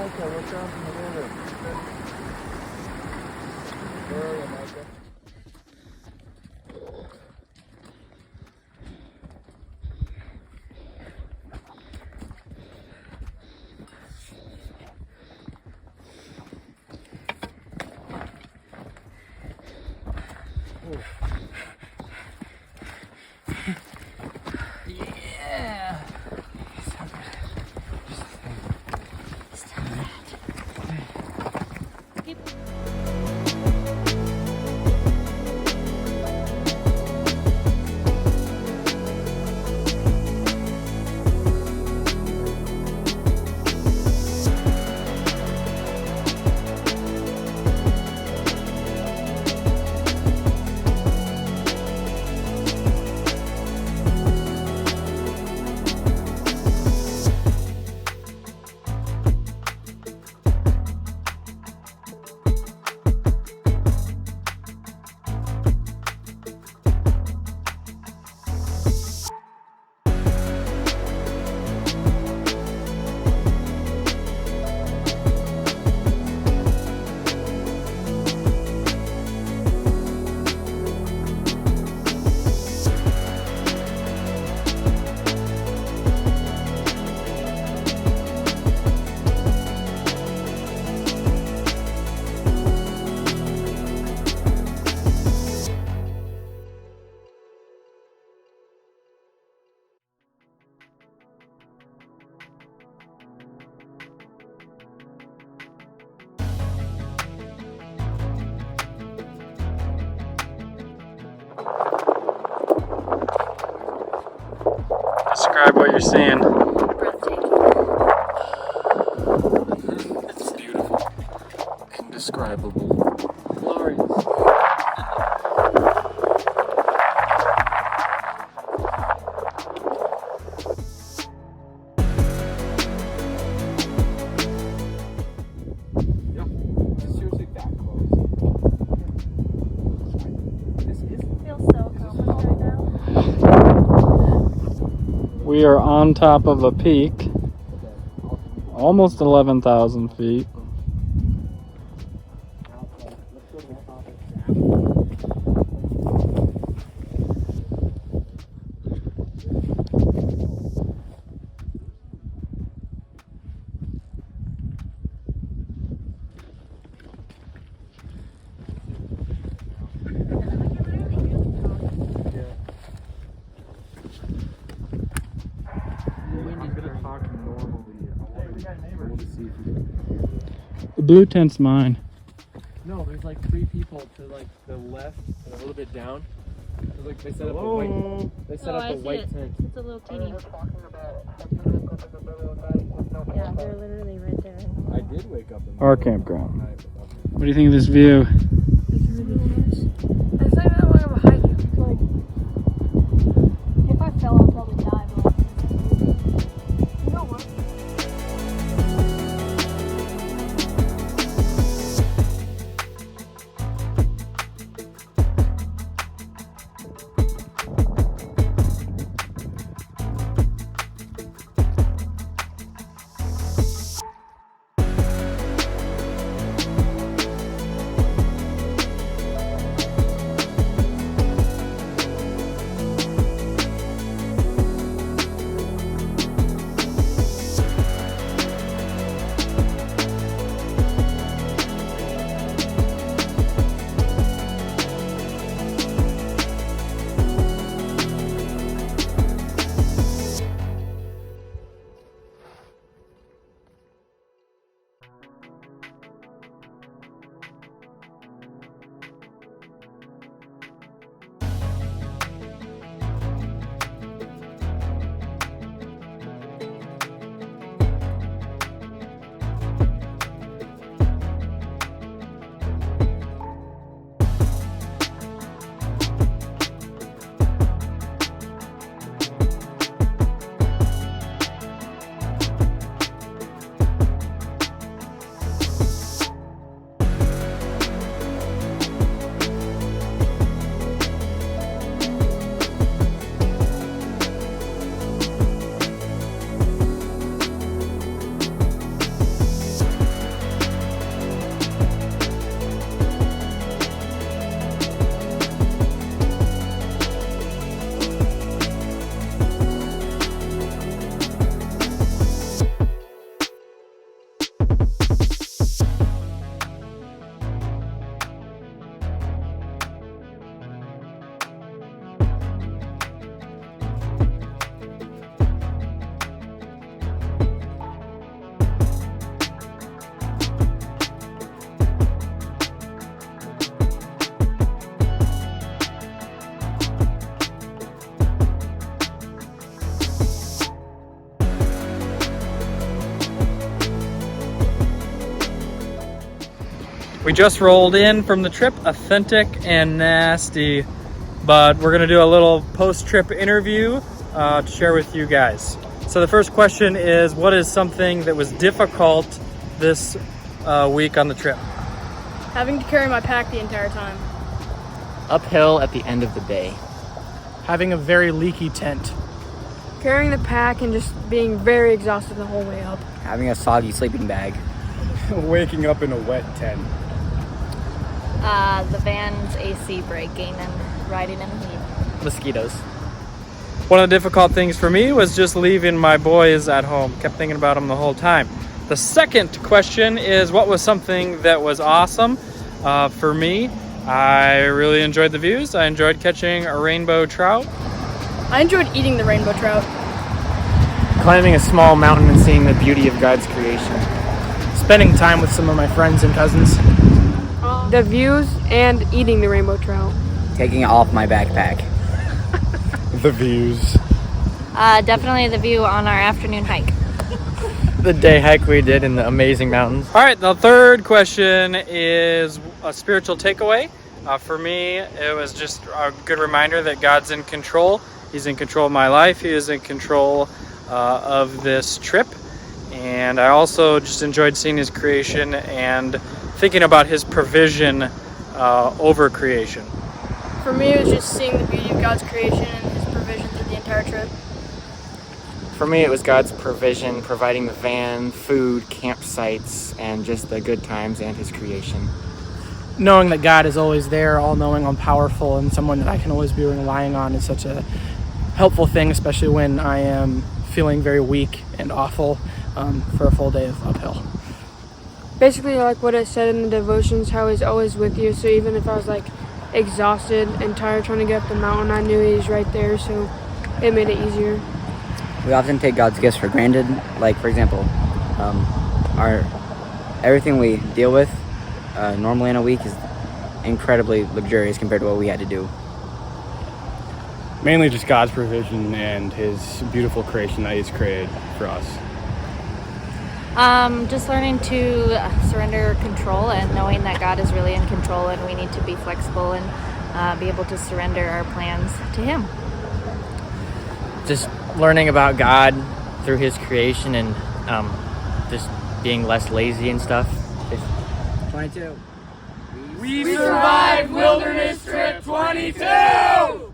Seneca, look down from the river. Where are you, Micah? Yeah. Describe what you're seeing. It's beautiful. Indescribable. Glorious. Yep. Seriously that close. This Feels so accomplished right now. We are on top of a peak, almost 11,000 feet. The blue tent's mine. No, there's like 3 people to like the left and a little bit down. Like they set up a white. They set up a white tent. It's a little teeny. Yeah, they're literally right there. I did wake up in Our campground. What do you think of this view? It's really nice. It's not even that long of a hike. It's like, if I fell, I'd probably die. But you know what? We just rolled in from the trip, authentic and nasty, but we're gonna do a little post-trip interview to share with you guys. So the first question is, what is something that was difficult this week on the trip? Having to carry my pack the entire time. Uphill at the end of the day. Having a very leaky tent. Carrying the pack and just being very exhausted the whole way up. Having a soggy sleeping bag. Waking up in a wet tent. The van's AC breaking and riding in the heat. Mosquitoes. One of the difficult things for me was just leaving my boys at home. Kept thinking about them the whole time. The second question is, what was something that was awesome? For me, I really enjoyed the views. I enjoyed catching a rainbow trout. I enjoyed eating the rainbow trout. Climbing a small mountain and seeing the beauty of God's creation. Spending time with some of my friends and cousins. The views and eating the rainbow trout. Taking it off my backpack. The views. Definitely the view on our afternoon hike. The day hike we did in the amazing mountains. All right, the third question is a spiritual takeaway. For me, it was just a good reminder that God's in control. He's in control of my life. He is in control of this trip. And I also just enjoyed seeing his creation and thinking about his provision over creation. For me, it was just seeing the beauty of God's creation and his provision through the entire trip. For me, it was God's provision, providing the van, food, campsites, and just the good times and his creation. Knowing that God is always there, all-knowing, all-powerful, and someone that I can always be relying on is such a helpful thing, especially when I am feeling very weak and awful for a full day of uphill. Basically, like what I said in the devotions, how he's always with you. So even if I was like exhausted and tired trying to get up the mountain, I knew he was right there. So it made it easier. We often take God's gifts for granted. Like, for example, everything we deal with normally in a week is incredibly luxurious compared to what we had to do. Mainly just God's provision and his beautiful creation that he's created for us. Just learning to surrender control and knowing that God is really in control and we need to be flexible and be able to surrender our plans to him. Just learning about God through his creation and just being less lazy and stuff. 22. We survived Wilderness Trip 22! Woo!